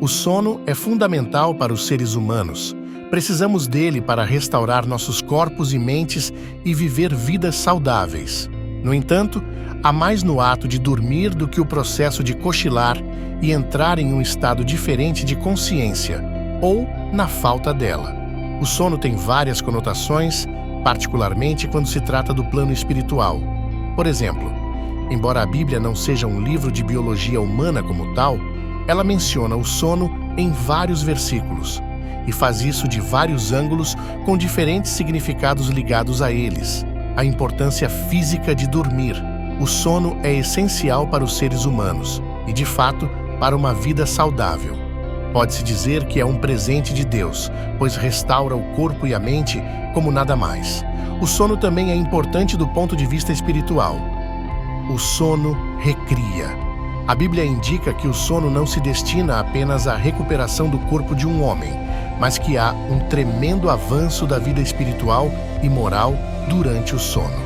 O sono é fundamental para os seres humanos. Precisamos dele para restaurar nossos corpos e mentes e viver vidas saudáveis. No entanto, há mais no ato de dormir do que o processo de cochilar e entrar em um estado diferente de consciência, ou na falta dela. O sono tem várias conotações, particularmente quando se trata do plano espiritual. Por exemplo, embora a Bíblia não seja um livro de biologia humana como tal, ela menciona o sono em vários versículos, e faz isso de vários ângulos com diferentes significados ligados a eles. A importância física de dormir. O sono é essencial para os seres humanos e, de fato, para uma vida saudável. Pode-se dizer que é um presente de Deus, pois restaura o corpo e a mente como nada mais. O sono também é importante do ponto de vista espiritual. O sono recria. A Bíblia indica que o sono não se destina apenas à recuperação do corpo de um homem, mas que há um tremendo avanço da vida espiritual e moral durante o sono.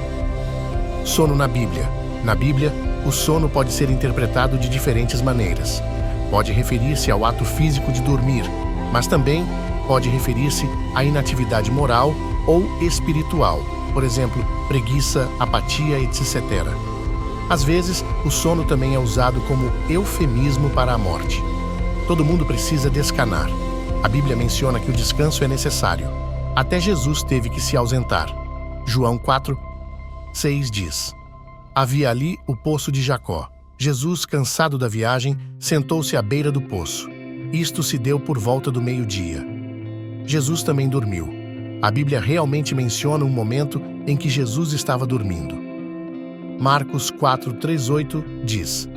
Sono na Bíblia. Na Bíblia, o sono pode ser interpretado de diferentes maneiras. Pode referir-se ao ato físico de dormir, mas também pode referir-se à inatividade moral ou espiritual, por exemplo, preguiça, apatia, etc. Às vezes, o sono também é usado como eufemismo para a morte. Todo mundo precisa descansar. A Bíblia menciona que o descanso é necessário. Até Jesus teve que se ausentar. João 4:6 diz: Havia ali o poço de Jacó. Jesus, cansado da viagem, sentou-se à beira do poço. Isto se deu por volta do meio-dia. Jesus também dormiu. A Bíblia realmente menciona um momento em que Jesus estava dormindo. Marcos 4:38 diz: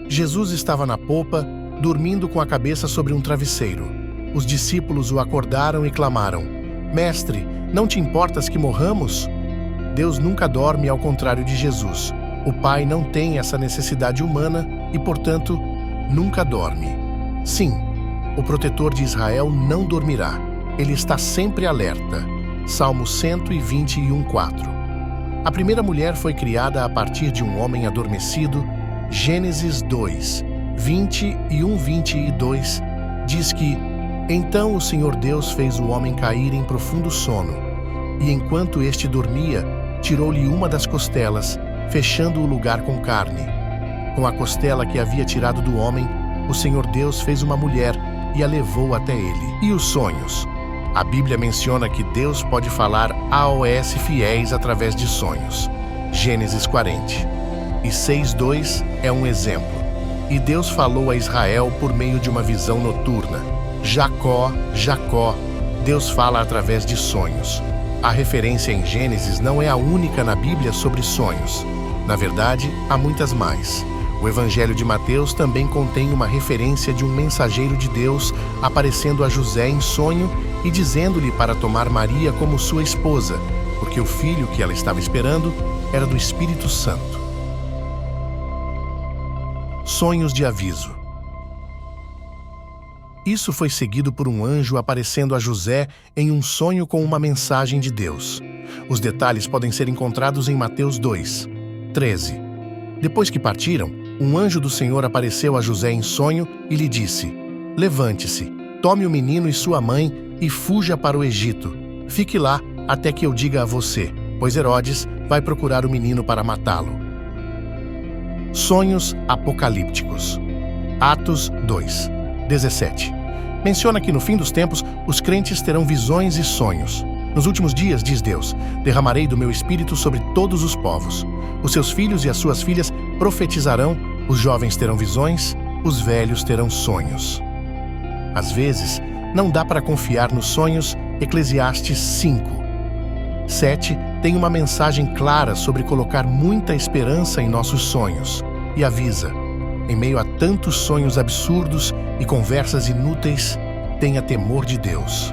Jesus estava na popa, dormindo com a cabeça sobre um travesseiro. Os discípulos o acordaram e clamaram: Mestre, não te importas que morramos? Deus nunca dorme, ao contrário de Jesus. O Pai não tem essa necessidade humana e, portanto, nunca dorme. Sim, o protetor de Israel não dormirá. Ele está sempre alerta. Salmo 121:4. A primeira mulher foi criada a partir de um homem adormecido. Gênesis 2:20 e 1:22 diz que então o Senhor Deus fez o homem cair em profundo sono, e enquanto este dormia, tirou-lhe uma das costelas, fechando o lugar com carne. Com a costela que havia tirado do homem, o Senhor Deus fez uma mulher e a levou até ele. E os sonhos? A Bíblia menciona que Deus pode falar aos fiéis através de sonhos. Gênesis 40. E 6:2 é um exemplo. E Deus falou a Israel por meio de uma visão noturna. Jacó, Jacó. Deus fala através de sonhos. A referência em Gênesis não é a única na Bíblia sobre sonhos. Na verdade, há muitas mais. O Evangelho de Mateus também contém uma referência de um mensageiro de Deus aparecendo a José em sonho e dizendo-lhe para tomar Maria como sua esposa, porque o filho que ela estava esperando era do Espírito Santo. Sonhos de aviso. Isso foi seguido por um anjo aparecendo a José em um sonho com uma mensagem de Deus. Os detalhes podem ser encontrados em Mateus 2:13. Depois que partiram, um anjo do Senhor apareceu a José em sonho e lhe disse: Levante-se, tome o menino e sua mãe e fuja para o Egito. Fique lá até que eu diga a você, pois Herodes vai procurar o menino para matá-lo. Sonhos apocalípticos. Atos 2:17. Menciona que no fim dos tempos os crentes terão visões e sonhos. Nos últimos dias, diz Deus, derramarei do meu espírito sobre todos os povos. Os seus filhos e as suas filhas profetizarão, os jovens terão visões, os velhos terão sonhos. Às vezes, não dá para confiar nos sonhos. Eclesiastes 5:7 tem uma mensagem clara sobre colocar muita esperança em nossos sonhos e avisa: em meio a tantos sonhos absurdos e conversas inúteis, tenha temor de Deus.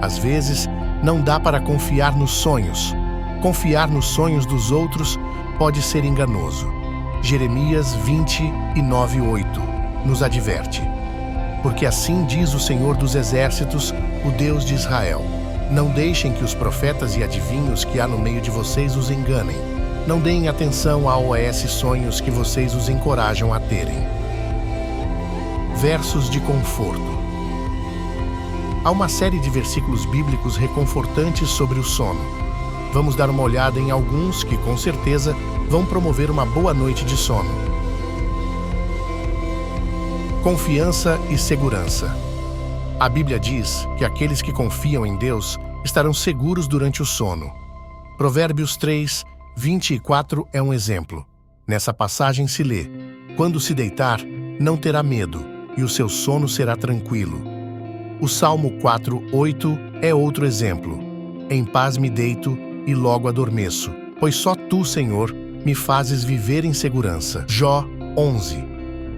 Às vezes, não dá para confiar nos sonhos. Confiar nos sonhos dos outros pode ser enganoso. Jeremias 29:8 nos adverte: porque assim diz o Senhor dos Exércitos, o Deus de Israel: não deixem que os profetas e adivinhos que há no meio de vocês os enganem. Não deem atenção aos sonhos que vocês os encorajam a terem. Versos de conforto. Há uma série de versículos bíblicos reconfortantes sobre o sono. Vamos dar uma olhada em alguns que, com certeza, vão promover uma boa noite de sono. Confiança e segurança. A Bíblia diz que aqueles que confiam em Deus estarão seguros durante o sono. Provérbios 3, 24 é um exemplo. Nessa passagem se lê: quando se deitar, não terá medo, e o seu sono será tranquilo. O Salmo 4, 8 é outro exemplo. Em paz me deito e logo adormeço, pois só tu, Senhor, me fazes viver em segurança. Jó 11,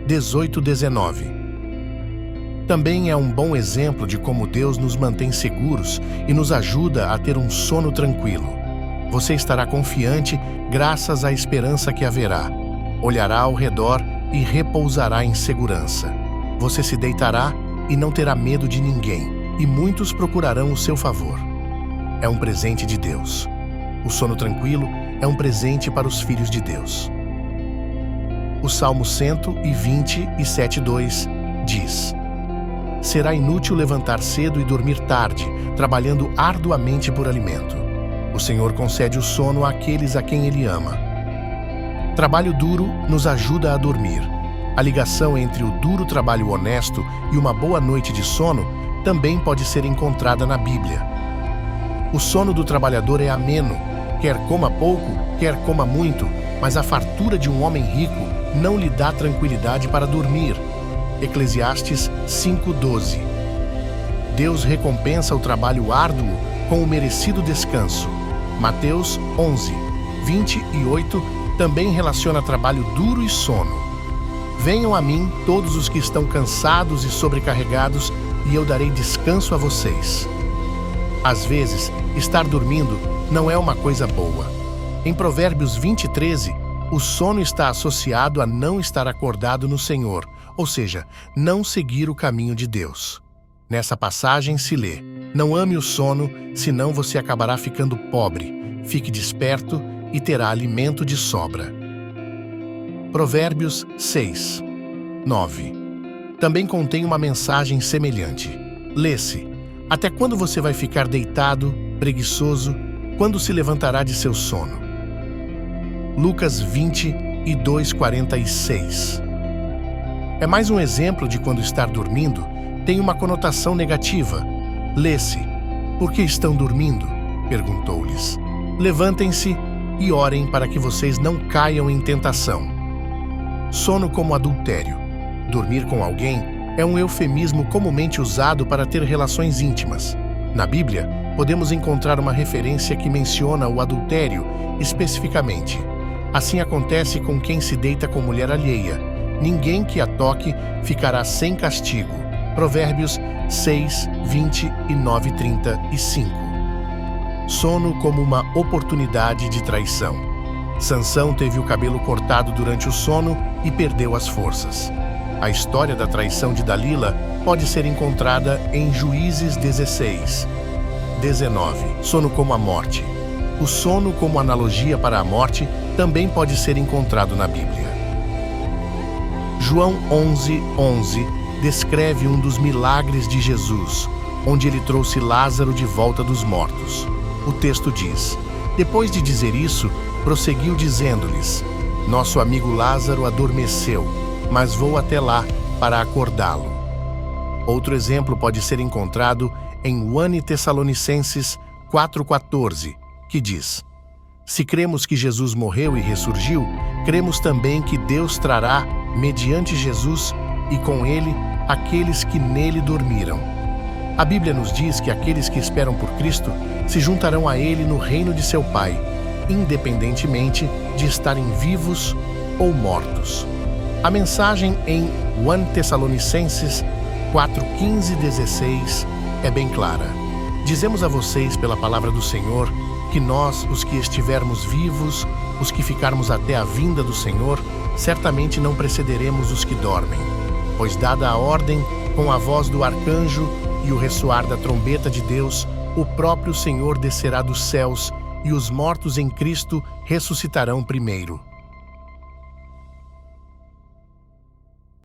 18, 19. Também é um bom exemplo de como Deus nos mantém seguros e nos ajuda a ter um sono tranquilo. Você estará confiante graças à esperança que haverá. Olhará ao redor e repousará em segurança. Você se deitará e não terá medo de ninguém, e muitos procurarão o seu favor. É um presente de Deus. O sono tranquilo é um presente para os filhos de Deus. O Salmo 127:2 diz: será inútil levantar cedo e dormir tarde, trabalhando arduamente por alimento. O Senhor concede o sono àqueles a quem Ele ama. Trabalho duro nos ajuda a dormir. A ligação entre o duro trabalho honesto e uma boa noite de sono também pode ser encontrada na Bíblia. O sono do trabalhador é ameno, quer coma pouco, quer coma muito, mas a fartura de um homem rico não lhe dá tranquilidade para dormir. Eclesiastes 5:12. Deus recompensa o trabalho árduo com o merecido descanso. Mateus 11:28 também relaciona trabalho duro e sono. Venham a mim todos os que estão cansados e sobrecarregados, e eu darei descanso a vocês. Às vezes, estar dormindo não é uma coisa boa. Em Provérbios 20:13, o sono está associado a não estar acordado no Senhor, ou seja, não seguir o caminho de Deus. Nessa passagem se lê: não ame o sono, senão você acabará ficando pobre. Fique desperto e terá alimento de sobra. Provérbios 6:9. Também contém uma mensagem semelhante. Lê-se: até quando você vai ficar deitado, preguiçoso, quando se levantará de seu sono? Lucas 20:2:46. É mais um exemplo de quando estar dormindo tem uma conotação negativa. Lê-se: por que estão dormindo? Perguntou-lhes. Levantem-se e orem para que vocês não caiam em tentação. Sono como adultério. Dormir com alguém é um eufemismo comumente usado para ter relações íntimas. Na Bíblia, podemos encontrar uma referência que menciona o adultério especificamente. Assim acontece com quem se deita com mulher alheia. Ninguém que a toque ficará sem castigo. Provérbios 6:29-35. Sono como uma oportunidade de traição. Sansão teve o cabelo cortado durante o sono e perdeu as forças. A história da traição de Dalila pode ser encontrada em Juízes 16:19. Sono como a morte. O sono como analogia para a morte também pode ser encontrado na Bíblia. João 11:11 descreve um dos milagres de Jesus, onde ele trouxe Lázaro de volta dos mortos. O texto diz: depois de dizer isso, prosseguiu dizendo-lhes: nosso amigo Lázaro adormeceu, mas vou até lá para acordá-lo. Outro exemplo pode ser encontrado em 1 Tessalonicenses 4:14, que diz: se cremos que Jesus morreu e ressurgiu, cremos também que Deus trará, mediante Jesus e com ele, aqueles que nele dormiram. A Bíblia nos diz que aqueles que esperam por Cristo se juntarão a ele no reino de seu Pai, independentemente de estarem vivos ou mortos. A mensagem em 1 Tessalonicenses 4:15-16 é bem clara. Dizemos a vocês pela palavra do Senhor que nós, os que estivermos vivos, os que ficarmos até a vinda do Senhor, certamente não precederemos os que dormem. Pois dada a ordem, com a voz do arcanjo e o ressoar da trombeta de Deus, o próprio Senhor descerá dos céus e os mortos em Cristo ressuscitarão primeiro.